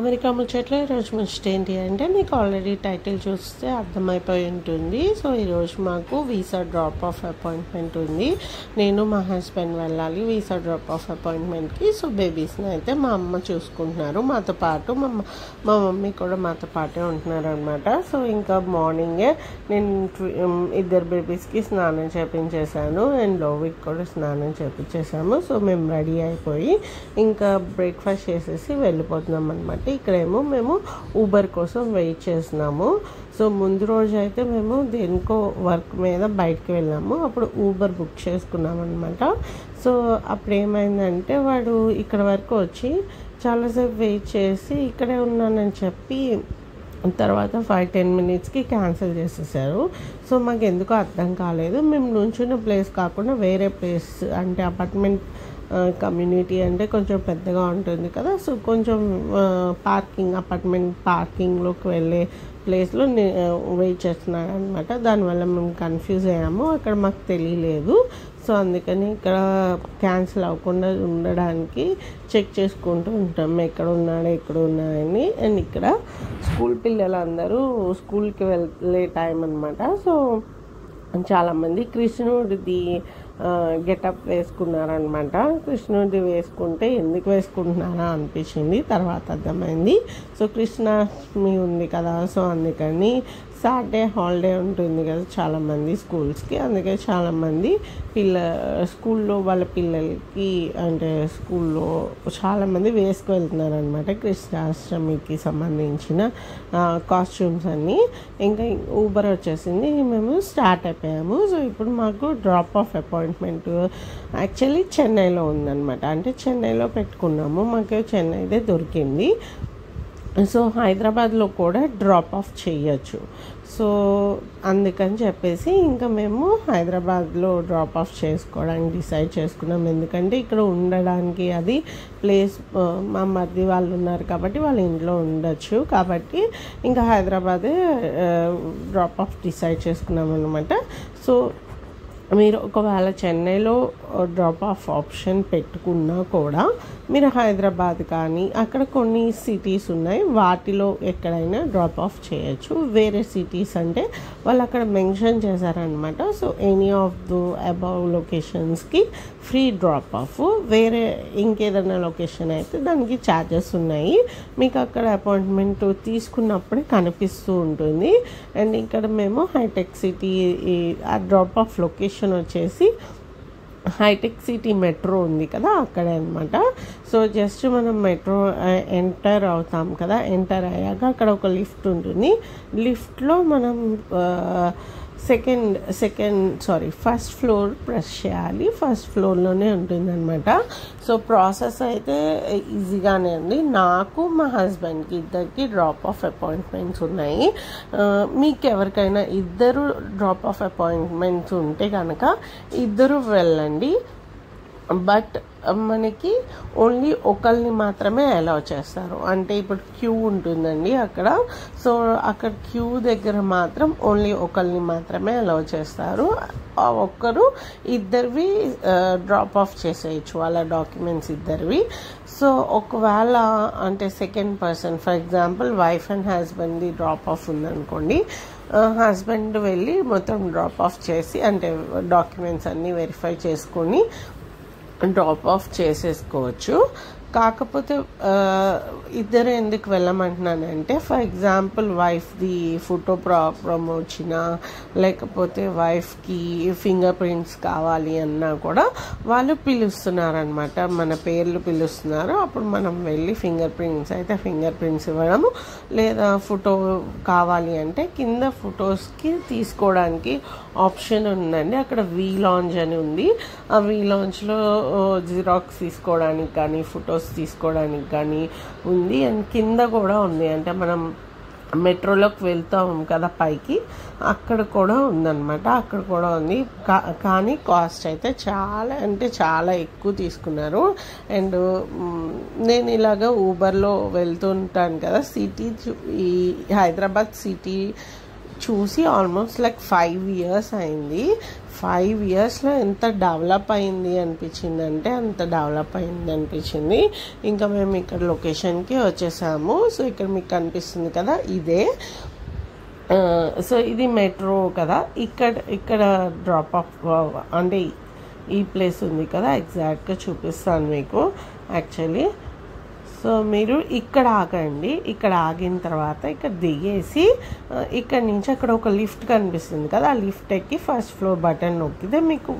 America ముచ్చట్లో ఈరోజు ముచ్చట ఏంటి అంటే మీకు ఆల్రెడీ టైటిల్ చూస్తే అర్థమైపోయి ఉంటుంది. సో ఈరోజు మాకు వీసా డ్రాప్ ఆఫ్ అపాయింట్మెంట్ ఉంది. నేను మా హస్బెండ్ వెళ్ళాలి వీసా డ్రాప్ ఆఫ్ అపాయింట్మెంట్కి. సో బేబీస్ని అయితే మా అమ్మ చూసుకుంటున్నారు, మాతో పాటు మా మమ్మీ కూడా మాతో పాటే ఉంటున్నారు అనమాట. సో ఇంకా మార్నింగే నేను ఇద్దరు బేబీస్కి స్నానం చేపించేశాను అండ్ లోవికి కూడా స్నానం చేపించేసాము. సో మేము రెడీ అయిపోయి ఇంకా బ్రేక్ఫాస్ట్ చేసేసి వెళ్ళిపోతున్నాం అనమాట. ఇక్కడేమో మేము ఊబర్ కోసం వెయిట్ చేస్తున్నాము. సో ముందు రోజు అయితే మేము దేనికో వర్క్ మీద బయటకు వెళ్ళాము, అప్పుడు ఊబర్ బుక్ చేసుకున్నాం అనమాట. సో అప్పుడు ఏమైందంటే వాడు ఇక్కడ వరకు వచ్చి చాలాసేపు వెయిట్ చేసి ఇక్కడే ఉన్నానని చెప్పి తర్వాత 5-10 మినిట్స్కి క్యాన్సిల్ చేసేసారు. సో మాకు ఎందుకో అర్థం కాలేదు. మేము నుంచున్న ప్లేస్ కాకుండా వేరే ప్లేస్ అంటే అపార్ట్మెంట్ కమ్యూనిటీ అంటే కొంచెం పెద్దగా ఉంటుంది కదా. సో కొంచెం అపార్ట్మెంట్ పార్కింగ్లోకి వెళ్ళే ప్లేస్లో వెయిట్ చేస్తున్నాడు అనమాట. దానివల్ల మేము కన్ఫ్యూజ్ అయ్యాము, అక్కడ మాకు తెలియలేదు. సో అందుకని ఇక్కడ క్యాన్సిల్ అవ్వకుండా ఉండడానికి చెక్ చేసుకుంటూ ఉంటాం ఎక్కడ ఉన్నాడని. అండ్ ఇక్కడ స్కూల్ పిల్లలందరూ స్కూల్కి వెళ్ళే టైం అనమాట. సో చాలామంది కృష్ణుడిది గెటప్ వేసుకున్నారనమాట. కృష్ణుడిది వేసుకుంటే ఎందుకు వేసుకుంటున్నారా అనిపించింది, తర్వాత అర్థమైంది. సో కృష్ణాష్టమి ఉంది కదా, సో అందుకని సాటర్డే హాలిడే ఉంటుంది కదా చాలామంది స్కూల్స్కి, అందుకే చాలామంది స్కూల్లో వాళ్ళ పిల్లలకి అంటే స్కూల్లో చాలామంది వేసుకు వెళ్తున్నారు అనమాట కృష్ణాష్టమికి సంబంధించిన కాస్ట్యూమ్స్ అన్నీ. ఇంకా ఊబర్ వచ్చేసింది, మేము స్టార్ట్ అయిపోయాము. సో ఇప్పుడు మాకు డ్రాప్ ఆఫ్ అపాయింట్మెంట్ యాక్చువల్లీ చెన్నైలో ఉందన్నమాట. అంటే చెన్నైలో పెట్టుకున్నాము, మాకు చెన్నైదే దొరికింది. సో హైదరాబాద్లో కూడా డ్రాప్ ఆఫ్ చేయొచ్చు. సో అందుకని చెప్పేసి ఇంకా మేము హైదరాబాద్లో డ్రాప్ ఆఫ్ చేసుకోవడానికి డిసైడ్ చేసుకున్నాం. ఎందుకంటే ఇక్కడ ఉండడానికి అది ప్లేస్ మా మరిది వాళ్ళు ఉన్నారు కాబట్టి వాళ్ళ ఇంట్లో ఉండొచ్చు కాబట్టి ఇంకా హైదరాబాదే డ్రాప్ ఆఫ్ డిసైడ్ చేసుకున్నాం అనమాట. సో మీరు ఒకవేళ చెన్నైలో డ్రాప్ ఆఫ్ ఆప్షన్ పెట్టుకున్నా కూడా మీరు హైదరాబాద్ కానీ అక్కడ కొన్ని సిటీస్ ఉన్నాయి, వాటిలో ఎక్కడైనా డ్రాప్ ఆఫ్ చేయొచ్చు. వేరే సిటీస్ అంటే వాళ్ళు అక్కడ మెన్షన్ చేశారనమాట. So any of the above లొకేషన్స్కి ఫ్రీ డ్రాప్ ఆఫ్. వేరే ఇంకేదైనా లొకేషన్ అయితే దానికి ఛార్జెస్ ఉన్నాయి. మీకు అక్కడ అపాయింట్మెంట్ తీసుకున్నప్పుడే కనిపిస్తూ ఉంటుంది. అండ్ ఇక్కడ మేము హైటెక్ సిటీ ఆ డ్రాప్ ఆఫ్ లొకేషన్ వచ్చేసి హైటెక్ సిటీ మెట్రో ఉంది కదా అక్కడే అనమాట. సో జస్ట్ మనం మెట్రో ఎంటర్ అవుతాం కదా, ఎంటర్ అయ్యాక అక్కడ ఒక లిఫ్ట్ ఉంటుంది. లిఫ్ట్లో మనం ఫస్ట్ ఫ్లోర్ ప్రెస్ చేయాలి. ఫస్ట్ ఫ్లోర్లోనే ఉంటుందన్నమాట. సో ప్రాసెస్ అయితే ఈజీగానే ఉంది. నాకు మా హస్బెండ్కి ఇద్దరికి డ్రాప్ ఆఫ్ అపాయింట్మెంట్స్ ఉన్నాయి. మీకు ఎవరికైనా ఇద్దరు డ్రాప్ ఆఫ్ అపాయింట్మెంట్స్ ఉంటే కనుక ఇద్దరు వెళ్ళండి. బట్ మనకి ఓన్లీ ఒకరిని మాత్రమే అలౌ చేస్తారు. అంటే ఇప్పుడు క్యూ ఉంటుందండి అక్కడ. సో అక్కడ క్యూ దగ్గర మాత్రం ఓన్లీ ఒకరిని మాత్రమే అలౌ చేస్తారు. ఆ ఒక్కరు ఇద్దరివి డ్రాప్ ఆఫ్ చేసేయచ్చు, వాళ్ళ డాక్యుమెంట్స్ ఇద్దరివి. సో ఒకవేళ అంటే second person for example wife and హస్బెండ్ది డ్రాప్ ఆఫ్ ఉందనుకోండి, హస్బెండ్ వెళ్ళి మొత్తం డ్రాప్ ఆఫ్ చేసి అంటే డాక్యుమెంట్స్ అన్నీ వెరిఫై చేసుకొని డ్రాప్ ఆఫ్ చేసేసుకోవచ్చు. కాకపోతే ఇద్దరు ఎందుకు వెళ్ళమంటున్నానంటే ఫర్ ఎగ్జాంపుల్ వైఫ్ది ఫోటో ప్రాబ్లం వచ్చినా లేకపోతే వైఫ్కి ఫింగర్ ప్రింట్స్ కావాలి అన్నా కూడా వాళ్ళు పిలుస్తున్నారనమాట, మన పేర్లు పిలుస్తున్నారు. అప్పుడు మనం వెళ్ళి ఫింగర్ ప్రింట్స్ ఇవ్వడము, లేదా ఫోటో కావాలి అంటే కింద ఫొటోస్కి తీసుకోవడానికి ఆప్షన్ ఉందండి. అక్కడ వీ లాంజ్ అని ఉంది. ఆ వీ లాంజ్లో జిరాక్స్ తీసుకోవడానికి కానీ ఫొటోస్ తీసుకోవడానికి కానీ ఉంది. అండ్ కింద కూడా ఉంది, అంటే మనం మెట్రోలోకి వెళ్తాం కదా పైకి, అక్కడ కూడా ఉందన్నమాట. అక్కడ కూడా ఉంది. కానీ కాస్ట్ అయితే చాలా ఎక్కువ తీసుకున్నారు. అండ్ నేను ఇలాగ ఊబర్లో వెళ్తుంటాను కదా, ఈ హైదరాబాద్ సిటీ చూసి ఆల్మోస్ట్ లైక్ 5 years అయింది. 5 yearsలో ఎంత డెవలప్ అయింది అనిపించిందంటే అంత డెవలప్ అయింది అనిపించింది. ఇంకా మేము ఇక్కడ లొకేషన్కి వచ్చేసాము. సో ఇక్కడ మీకు కనిపిస్తుంది కదా, ఇదే. సో ఇది మెట్రో కదా, ఇక్కడ డ్రాప్ ఆఫ్ అంటే ఈ ప్లేస్ ఉంది కదా, ఎగ్జాక్ట్గా చూపిస్తాను మీకు యాక్చువల్లీ. సో మీరు ఇక్కడ ఆగండి. ఇక్కడ ఆగిన తర్వాత ఇక్కడ దిగేసి ఇక్కడ నుంచి అక్కడ ఒక లిఫ్ట్ కనిపిస్తుంది కదా, ఆ లిఫ్ట్ ఎక్కి ఫస్ట్ ఫ్లోర్ బటన్ నొక్కితే మీకు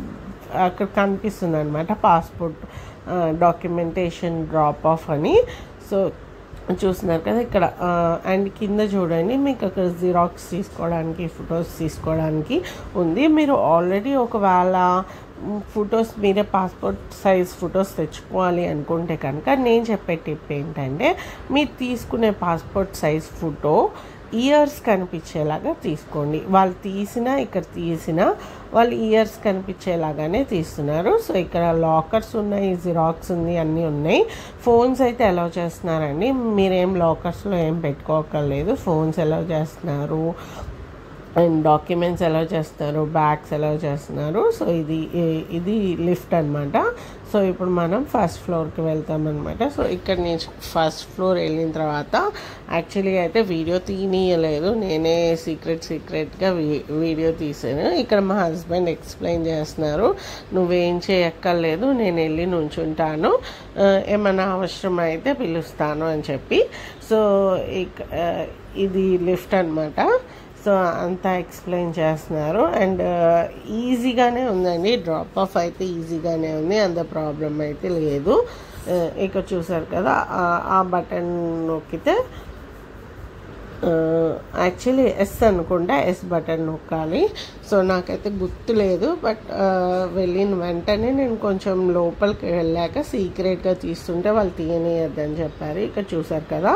అక్కడ కనిపిస్తుంది అనమాట పాస్పోర్ట్ డాక్యుమెంటేషన్ డ్రాప్ ఆఫ్ అని. సో చూస్తున్నారు కదా ఇక్కడ. అండ్ కింద చూడండి, మీకు అక్కడ జిరాక్స్ తీసుకోవడానికి, ఫొటోస్ తీసుకోవడానికి ఉంది. మీరు ఆల్రెడీ ఒకవేళ ఫొటోస్ మీరే పాస్పోర్ట్ సైజ్ ఫొటోస్ తెచ్చుకోవాలి అనుకుంటే కనుక నేను చెప్పే టిప్ ఏంటంటే, మీరు తీసుకునే పాస్పోర్ట్ సైజ్ ఫోటో ఇయర్స్ కనిపించేలాగా తీసుకోండి. వాళ్ళు ఇక్కడ తీసిన వాళ్ళు ఇయర్స్ కనిపించేలాగానే తీస్తున్నారు. సో ఇక్కడ లాకర్స్ ఉన్నాయి, జిరాక్స్ ఉంది, అన్నీ ఉన్నాయి. ఫోన్స్ అయితే అలౌ చేస్తున్నారండి. మీరేం లాకర్స్లో ఏం పెట్టుకోకర్లేదు. ఫోన్స్ అలౌ చేస్తున్నారు అండ్ డాక్యుమెంట్స్ అలౌ చేస్తున్నారు, బ్యాగ్స్ అలౌ చేస్తున్నారు. సో ఇది లిఫ్ట్ అనమాట. సో ఇప్పుడు మనం ఫస్ట్ ఫ్లోర్కి వెళ్తామన్నమాట. సో ఇక్కడ నేను ఫస్ట్ ఫ్లోర్ వెళ్ళిన తర్వాత యాక్చువల్లీ అయితే వీడియో తీయలేదు, నేనే సీక్రెట్గా వీడియో తీసాను. ఇక్కడ మా హస్బెండ్ ఎక్స్ప్లెయిన్ చేస్తున్నారు, నువ్వేం చేయక్కర్లేదు, నేను వెళ్ళి నుంచుంటాను, ఏమైనా అవసరం అయితే పిలుస్తాను అని చెప్పి. సో ఇది లిఫ్ట్ అనమాట. సో అంతా ఎక్స్ప్లెయిన్ చేస్తున్నారు. అండ్ ఈజీగానే ఉందండి, డ్రాప్ ఆఫ్ అయితే ఈజీగానే ఉంది, అంత ప్రాబ్లం అయితే లేదు. ఇక్కడ చూసారు కదా, ఆ బటన్ నొక్కితే యాక్చువల్లీ ఎస్ అనుకుంటా, ఎస్ బటన్ నొక్కాలి. సో నాకైతే గుర్తు లేదు, బట్ వెళ్ళిన వెంటనే నేను కొంచెం లోపలికి వెళ్ళాక సీక్రెట్గా తీస్తుంటే వాళ్ళు తీయనియద్దని చెప్పారు. ఇక్కడ చూసారు కదా,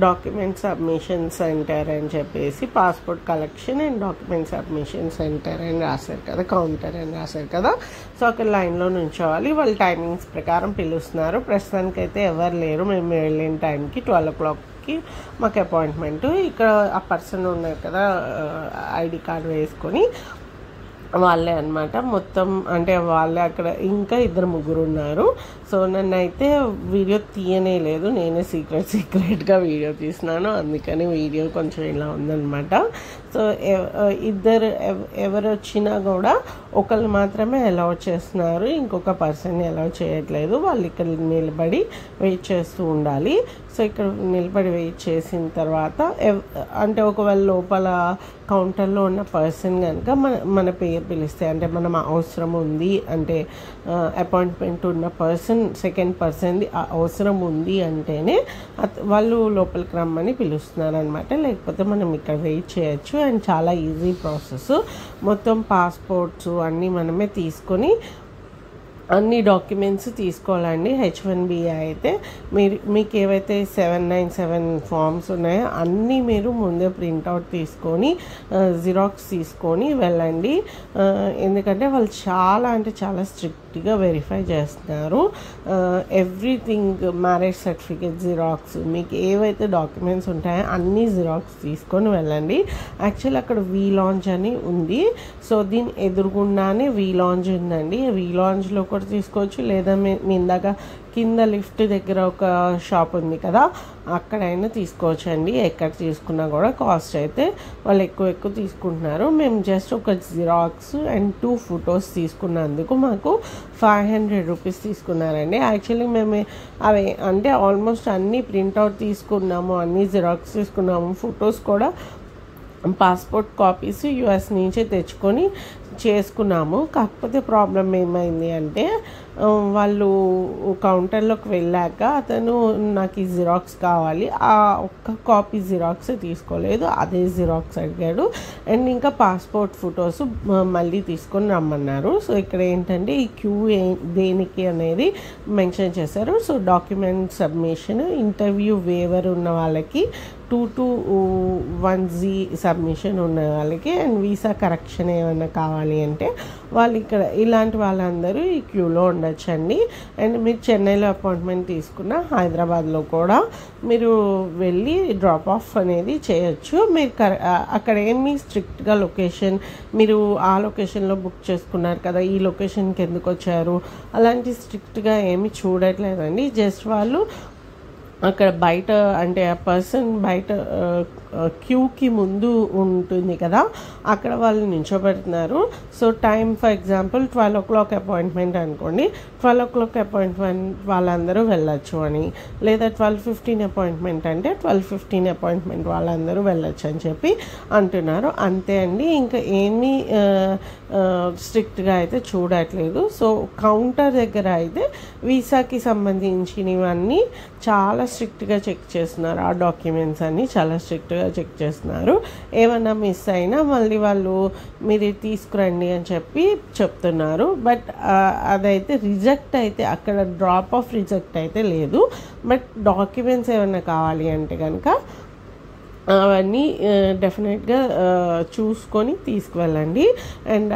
డాక్యుమెంట్ సబ్మిషన్ సెంటర్ అని చెప్పేసి passport collection and document submission centre అని రాశారు కదా, కౌంటర్ అని రాశారు కదా. సో అక్కడ లైన్లో నుంచోవాలి. వాళ్ళు టైమింగ్స్ ప్రకారం పిలుస్తున్నారు. ప్రస్తుతానికైతే ఎవరు లేరు. మేము వెళ్ళిన టైంకి 12 o'clock మాకు అపాయింట్మెంట్. ఇక్కడ ఆ పర్సన్ ఉన్నారు కదా, ఐడి కార్డు వేసుకొని వాళ్ళే అనమాట మొత్తం. అంటే వాళ్ళే అక్కడ ఇంకా 2-3 ఉన్నారు. సో నన్ను అయితే వీడియో తీయనే లేదు, నేనే సీక్రెట్గా వీడియో తీసినాను, అందుకని వీడియో కొంచెం ఇలా ఉందన్నమాట. సో ఎవరు వచ్చినా కూడా ఒకళ్ళు మాత్రమే అలౌ చేస్తున్నారు, ఇంకొక పర్సన్ని అలౌ చేయట్లేదు. వాళ్ళు ఇక్కడ నిలబడి వెయిట్ చేస్తూ ఉండాలి. సో ఇక్కడ నిలబడి వెయిట్ చేసిన తర్వాత అంటే ఒకవేళ లోపల కౌంటర్లో ఉన్న పర్సన్ కనుక మన పేరు పిలిస్తే, అంటే మనం అవసరం ఉంది అంటే అపాయింట్మెంట్ ఉన్న పర్సన్ సెకండ్ పర్సన్ది అవసరం ఉంది అంటేనే వాళ్ళు లోపలికి రమ్మని పిలుస్తున్నారు అనమాట. లేకపోతే మనం ఇక్కడ వెయిట్ చేయొచ్చు. అండ్ చాలా ఈజీ ప్రాసెస్. మొత్తం పాస్పోర్ట్స్ అన్నీ మనమే తీసుకొని అన్ని డాక్యుమెంట్స్ తీసుకోవాలండి. H1B అయితే మీకు ఏవైతే 797 ఫామ్స్ ఉన్నాయో అన్నీ మీరు ముందే ప్రింట్అవుట్ తీసుకొని జిరాక్స్ తీసుకొని వెళ్ళండి. ఎందుకంటే వాళ్ళు చాలా స్ట్రిక్ట్గా వెరిఫై చేస్తున్నారు. ఎవ్రీథింగ్, మ్యారేజ్ సర్టిఫికేట్ జిరాక్స్, మీకు ఏవైతే డాక్యుమెంట్స్ ఉంటాయో అన్నీ జిరాక్స్ తీసుకొని వెళ్ళండి. యాక్చువల్లీ అక్కడ వీ లాంజ్ అని ఉంది. సో దీని ఎదురుగుండానే వీ లాంజ్ ఉందండి. వీ లాంజ్లో కూడా తీసుకోవచ్చు, లేదా మీ ఇందాక కింద లిఫ్ట్ దగ్గర ఒక షాప్ ఉంది కదా, అక్కడైనా తీసుకోవచ్చు అండి. ఎక్కడ తీసుకున్నా కూడా కాస్ట్ అయితే వాళ్ళు ఎక్కువ తీసుకుంటున్నారు. మేము జస్ట్ ఒక జిరాక్స్ అండ్ 2 ఫొటోస్ తీసుకున్నందుకు మాకు 500 రూపీస్ తీసుకున్నారండి. యాక్చువల్లీ మేము అవి అంటే ఆల్మోస్ట్ అన్నీ ప్రింట్అవుట్ తీసుకున్నాము, అన్నీ జిరాక్స్ తీసుకున్నాము. ఫొటోస్ కూడా పాస్పోర్ట్ కాపీస్ US నుంచి తెచ్చుకొని చేసుకున్నాము. కాకపోతే ప్రాబ్లం ఏమైంది అంటే వాళ్ళు కౌంటర్లోకి వెళ్ళాక అతను నాకు ఈ జిరాక్స్ కావాలి, ఆ ఒక్క కాపీ జిరాక్స్ తీసుకోలేదు, అదే జిరాక్స్ అడిగాడు. అండ్ ఇంకా పాస్పోర్ట్ ఫొటోస్ మళ్ళీ తీసుకొని రమ్మన్నారు. సో ఇక్కడ ఏంటంటే ఈ క్యూ దేనికి అనేది మెన్షన్ చేశారు. So document submission, interview waiver ఉన్న వాళ్ళకి, 221G సబ్మిషన్ ఉన్న వాళ్ళకి, అండ్ వీసా కరెక్షన్ ఏమైనా కావాలి అంటే వాళ్ళు ఇక్కడ ఇలాంటి వాళ్ళందరూ ఈ క్యూలో ఉండాలి. ఉండొచ్చండి. అండ్ మీరు చెన్నైలో అపాయింట్మెంట్ తీసుకున్న హైదరాబాద్లో కూడా మీరు వెళ్ళి డ్రాప్ ఆఫ్ అనేది చేయొచ్చు. మీరు అక్కడ ఏమి స్ట్రిక్ట్గా లొకేషన్ మీరు ఆ లొకేషన్లో బుక్ చేసుకున్నారు కదా, ఈ లొకేషన్కి ఎందుకు వచ్చారు అలాంటి స్ట్రిక్ట్గా ఏమి చూడట్లేదండి. జస్ట్ వాళ్ళు అక్కడ బయట అంటే ఆ పర్సన్ బయట క్యూకి ముందు ఉంటుంది కదా, అక్కడ వాళ్ళు నిల్చోబెడుతున్నారు. So time for example 12 o'clock appointment అనుకోండి, 12 o'clock అపాయింట్మెంట్ వాళ్ళందరూ వెళ్ళొచ్చు అని, లేదా 12:15 అపాయింట్మెంట్ అంటే 12:15 అపాయింట్మెంట్ వాళ్ళందరూ వెళ్ళొచ్చు అని చెప్పి అంటున్నారు. అంతే అండి, ఇంకా ఏమీ స్ట్రిక్ట్గా అయితే చూడట్లేదు. సో కౌంటర్ దగ్గర అయితే వీసాకి సంబంధించినవన్నీ చాలా స్ట్రిక్ట్గా చెక్ చేస్తున్నారు. ఆ డాక్యుమెంట్స్ అన్నీ చాలా స్ట్రిక్ట్గా చెక్ చేస్తున్నారు. ఏమన్నా మిస్ అయినా మళ్ళీ వాళ్ళు మీరు తీసుకురండి అని చెప్పి చెప్తున్నారు. బట్ అదైతే రిజెక్ట్ అయితే అక్కడ డ్రాప్ ఆఫ్ రిజెక్ట్ అయితే లేదు. బట్ డాక్యుమెంట్స్ ఏమన్నా కావాలి అంటే కనుక అవన్నీ డెఫినెట్గా చూసుకొని తీసుకువెళ్ళండి. అండ్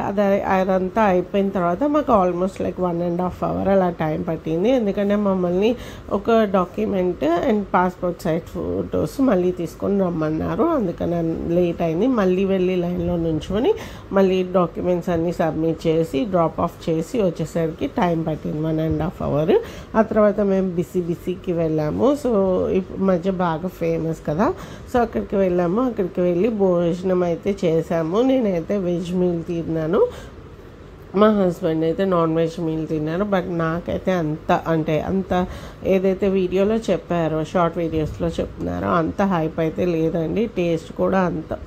అదంతా అయిపోయిన తర్వాత మాకు ఆల్మోస్ట్ లైక్ 1.5 hours అలా టైం పట్టింది. ఎందుకంటే మమ్మల్ని ఒక document and passport size photos మళ్ళీ తీసుకొని రమ్మన్నారు. అందుకని లేట్ అయింది. మళ్ళీ వెళ్ళి లైన్లో నుంచుకొని మళ్ళీ డాక్యుమెంట్స్ అన్నీ సబ్మిట్ చేసి డ్రాప్ ఆఫ్ చేసి వచ్చేసరికి టైం పట్టింది 1.5 hours. ఆ తర్వాత మేము బిసికి వెళ్ళాము. సో ఇప్పుడు మధ్య బాగా ఫేమస్ కదా, సో అక్కడికి వెళ్ళాము. అక్కడికి వెళ్ళి భోజనం అయితే చేసాము. నేనైతే వెజ్ మీల్ తిన్నాను, మా హస్బెండ్ అయితే నాన్ వెజ్ మీల్ తిన్నారు. బట్ నాకైతే అంత ఏదైతే వీడియోలో చెప్పారో షార్ట్ వీడియోస్లో చెప్తున్నారో అంత హైప్ అయితే లేదండి. టేస్ట్ కూడా అంత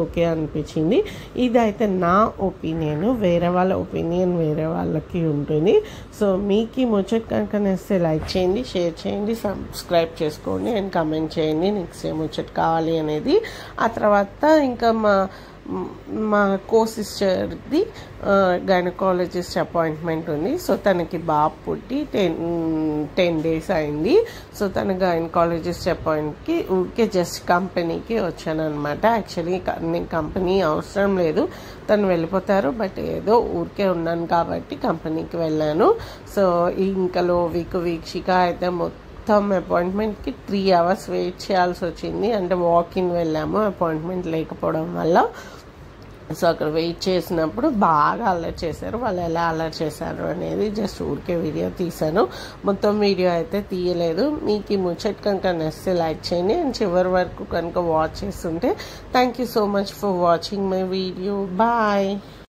ఓకే అనిపించింది. ఇదైతే నా ఒపీనియన్, వేరే వాళ్ళ ఒపీనియన్ వేరే వాళ్ళకి ఉంటుంది. సో మీకు ఈ ముచ్చట కనుక నచ్చితే లైక్ చేయండి, షేర్ చేయండి, సబ్స్క్రైబ్ చేసుకోండి అండ్ కమెంట్ చేయండి నెక్స్ట్ ఏ ముచ్చట కావాలి అనేది. ఆ తర్వాత ఇంకా మా కో-సిస్టర్ది గైనకాలజిస్ట్ అపాయింట్మెంట్ ఉంది. సో తనకి బాబు పుట్టి 10 days అయింది. సో తన గైనకాలజిస్ట్ అపాయింట్కి ఊరికే జస్ట్ కంపెనీకి వచ్చాను అనమాట. యాక్చువల్లీ నేను కంపెనీ అవసరం లేదు, తను వెళ్ళిపోతారు. బట్ ఏదో ఊరికే ఉన్నాను కాబట్టి కంపెనీకి వెళ్ళాను. సో ఇంకలో వీక్షిక అయితే మొత్తం అపాయింట్మెంట్కి 3 hours వెయిట్ చేయాల్సి వచ్చింది. అంటే వాకిన్ వెళ్ళాము అపాయింట్మెంట్ లేకపోవడం వల్ల. సో అక్కడ వెయిట్ చేసినప్పుడు బాగా అల్లరి చేశారు. వాళ్ళు ఎలా అల్లరి చేశారు అనేది జస్ట్ ఊరికే వీడియో తీశాను, మొత్తం వీడియో అయితే తీయలేదు. మీకు ఈ ముచ్చట కనుక నచ్చితే లైక్ చేయండి అండ్ చివరి వరకు కనుక వాచ్ చేస్తుంటే thank you so much for watching my video. Bye.